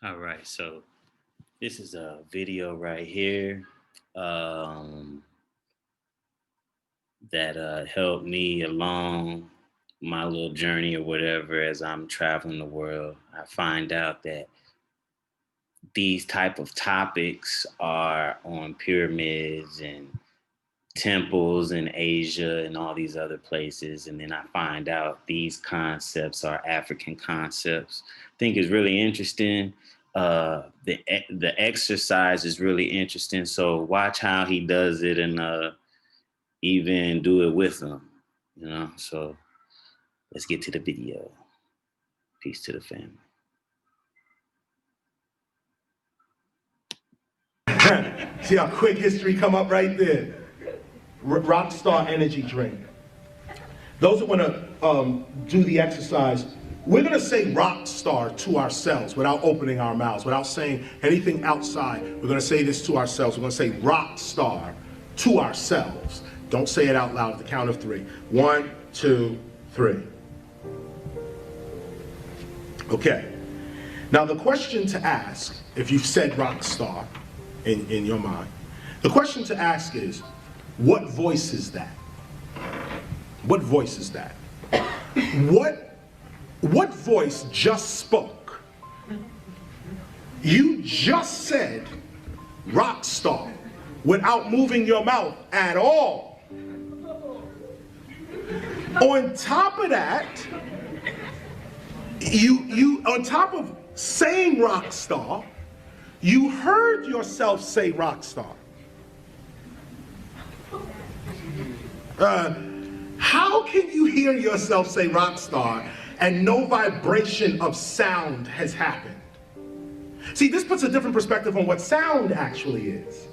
All right, so this is a video right here um, that helped me along my little journey or whatever as I'm traveling the world. I find out that these type of topics are on pyramids and temples in Asia and all these other places. And then I find out these concepts are African concepts. I think it's really interesting. The exercise is really interesting. So watch how he does it and even do it with them. So let's get to the video. Peace to the family. See our quick history come up right there. Rockstar energy drink. Those that want to do the exercise, we're going to say rock star to ourselves without opening our mouths, without saying anything outside. We're going to say this to ourselves. We're going to say rock star to ourselves. Don't say it out loud at the count of 3. 1, 2, 3. Okay. Now the question to ask, if you've said rock star in your mind, the question to ask is, what voice is that? What voice is that? What voice just spoke? You just said rock star without moving your mouth at all. On top of that, you on top of saying rock star, you heard yourself say rock star. How can you hear yourself say rock star and no vibration of sound has happened? See, this puts a different perspective on what sound actually is.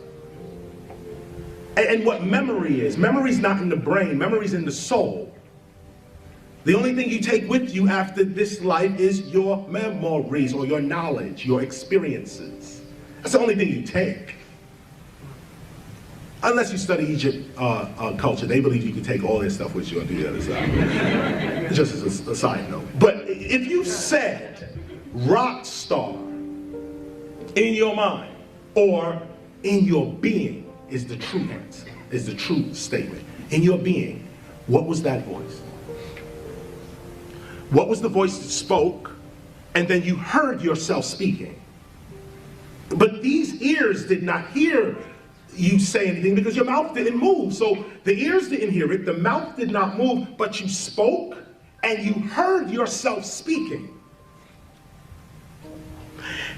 And what memory is. Memory's not in the brain, memory's in the soul. The only thing you take with you after this life is your memories or your knowledge, your experiences. That's the only thing you take. Unless you study Egypt culture, they believe you can take all their stuff with you on the other side. Just as a side note. But if you said rock star in your mind or in your being is the true answer, is the true statement. In your being, what was that voice? What was the voice that spoke and then you heard yourself speaking? But these ears did not hear you say anything because your mouth didn't move. So the ears didn't hear it, the mouth did not move, but you spoke and you heard yourself speaking.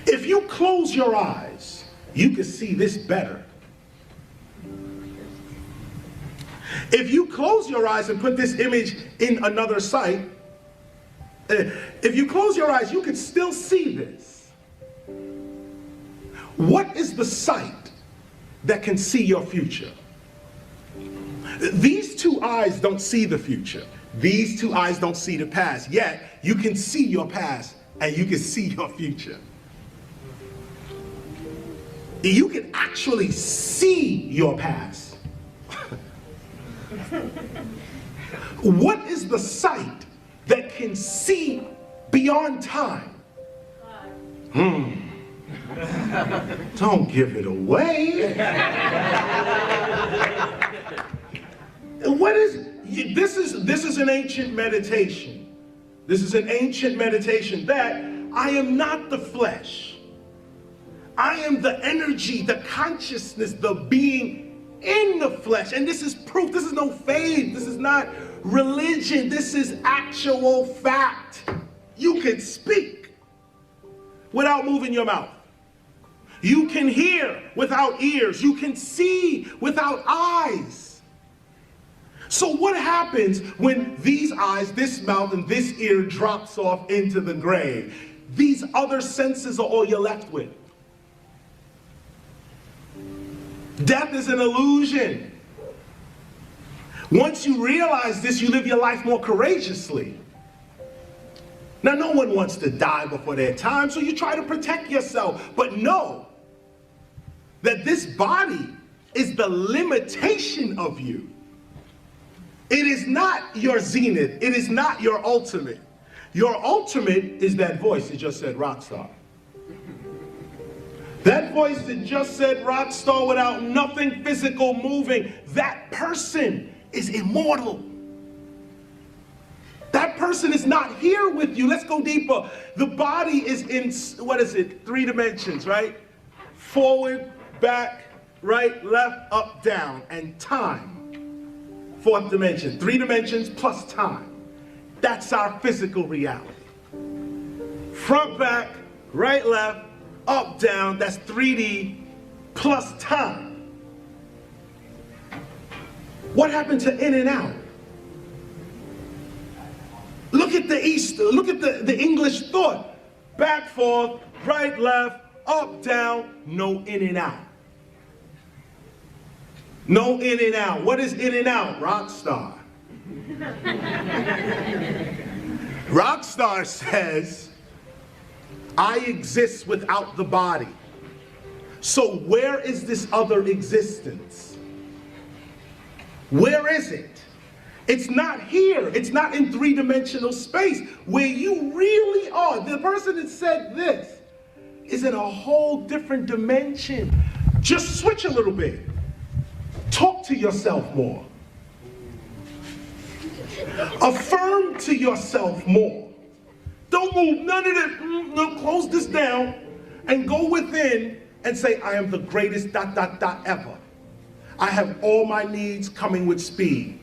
If you close your eyes, you can see this better. If you close your eyes and put this image in another sight, if you close your eyes, you can still see this. What is the sight that can see your future? These two eyes don't see the future. These two eyes don't see the past. Yet, you can see your past and you can see your future. You can actually see your past. What is the sight that can see beyond time? Don't give it away. What is this is an ancient meditation. This is an ancient meditation that I am not the flesh. I am the energy, the consciousness, the being in the flesh. And this is proof. This is no faith. This is not religion. This is actual fact. You can speak without moving your mouth. You can hear without ears. You can see without eyes. So what happens when these eyes, this mouth, and this ear drops off into the grave? These other senses are all you're left with. Death is an illusion. Once you realize this, you live your life more courageously. Now, no one wants to die before their time, so you try to protect yourself. But know that this body is the limitation of you. It is not your zenith. It is not your ultimate. Your ultimate is that voice that just said rock star. That voice that just said rock star without nothing physical moving, that person is immortal. That person is not here with you. Let's go deeper. The body is in, what is it, 3 dimensions, right? Forward, back, right, left, up, down, and time. 4th dimension, 3 dimensions plus time. That's our physical reality. Front, back, right, left, up, down, that's 3D plus time. What happened to in and out? Look at the English thought. Back, forth, right, left, up, down, no in and out. No in and out. What is in and out? Rock star. Rock star says, I exist without the body. So where is this other existence? Where is it? It's not here. It's not in 3-dimensional space where you really are. The person that said this is in a whole different dimension. Just switch a little bit. Talk to yourself more. Affirm to yourself more. Don't move none of this. No, close this down and go within and say, I am the greatest ... ever. I have all my needs coming with speed.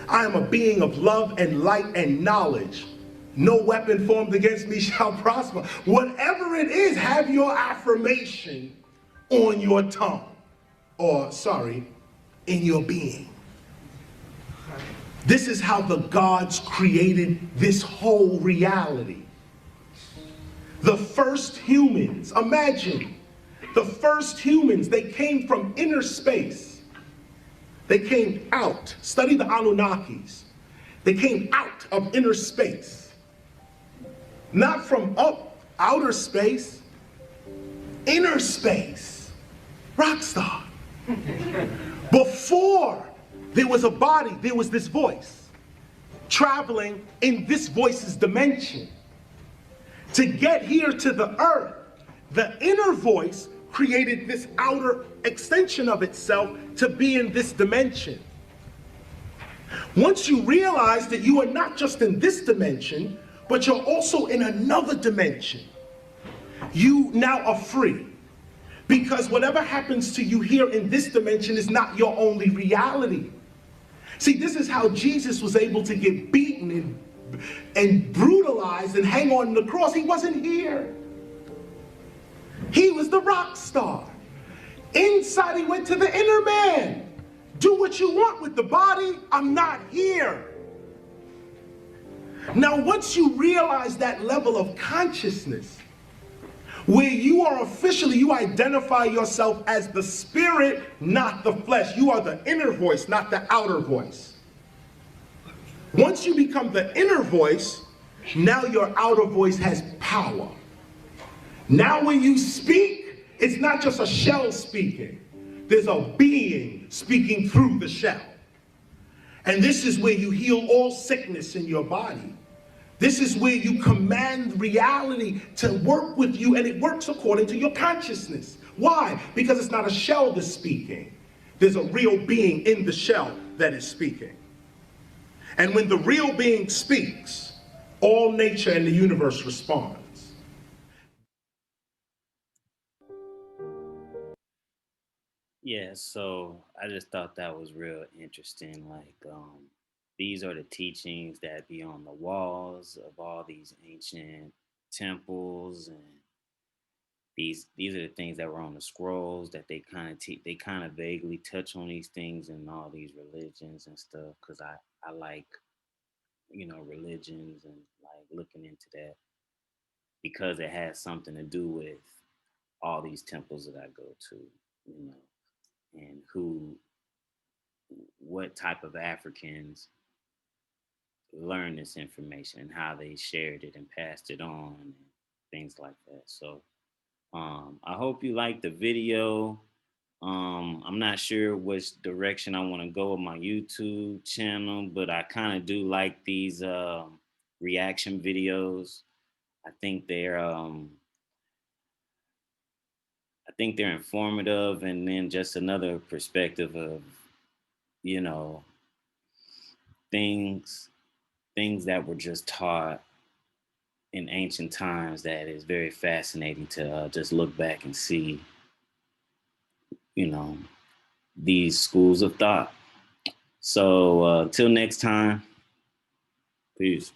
I am a being of love and light and knowledge. No weapon formed against me shall prosper. Whatever it is, have your affirmation on your tongue. Or, sorry, in your being. This is how the gods created this whole reality. The first humans, imagine, the first humans, they came from inner space. They came out. Study the Anunnakis. They came out of inner space. Not from outer space, inner space. Rockstar. Before there was a body, there was this voice traveling in this voice's dimension. To get here to the earth, the inner voice created this outer extension of itself to be in this dimension. Once you realize that you are not just in this dimension, but you're also in another dimension, you now are free. Because whatever happens to you here in this dimension is not your only reality. See, this is how Jesus was able to get beaten and brutalized and hang on the cross. He wasn't here. He was the rock star. Inside, he went to the inner man. Do what you want with the body. I'm not here. Now, once you realize that level of consciousness, where you are officially, you identify yourself as the spirit, not the flesh. You are the inner voice, not the outer voice. Once you become the inner voice, now your outer voice has power. Now when you speak, it's not just a shell speaking. There's a being speaking through the shell. And this is where you heal all sickness in your body. This is where you command reality to work with you, and it works according to your consciousness. Why? Because it's not a shell that's speaking. There's a real being in the shell that is speaking. And when the real being speaks, all nature and the universe responds. Yeah, so I just thought that was real interesting. These are the teachings that be on the walls of all these ancient temples, and these are the things that were on the scrolls that they kind of they kind of vaguely touch on these things in all these religions and stuff. Because I like religions and like looking into that because it has something to do with all these temples that I go to, you know, and what type of Africans learned this information and how they shared it and passed it on and things like that. So I hope you liked the video. I'm not sure which direction I want to go with my YouTube channel, but I kind of do like these reaction videos. I think they're think they're informative, and then just another perspective of, you know, things things that were just taught in ancient times that is very fascinating to just look back and see, you know, these schools of thought. So till next time, peace.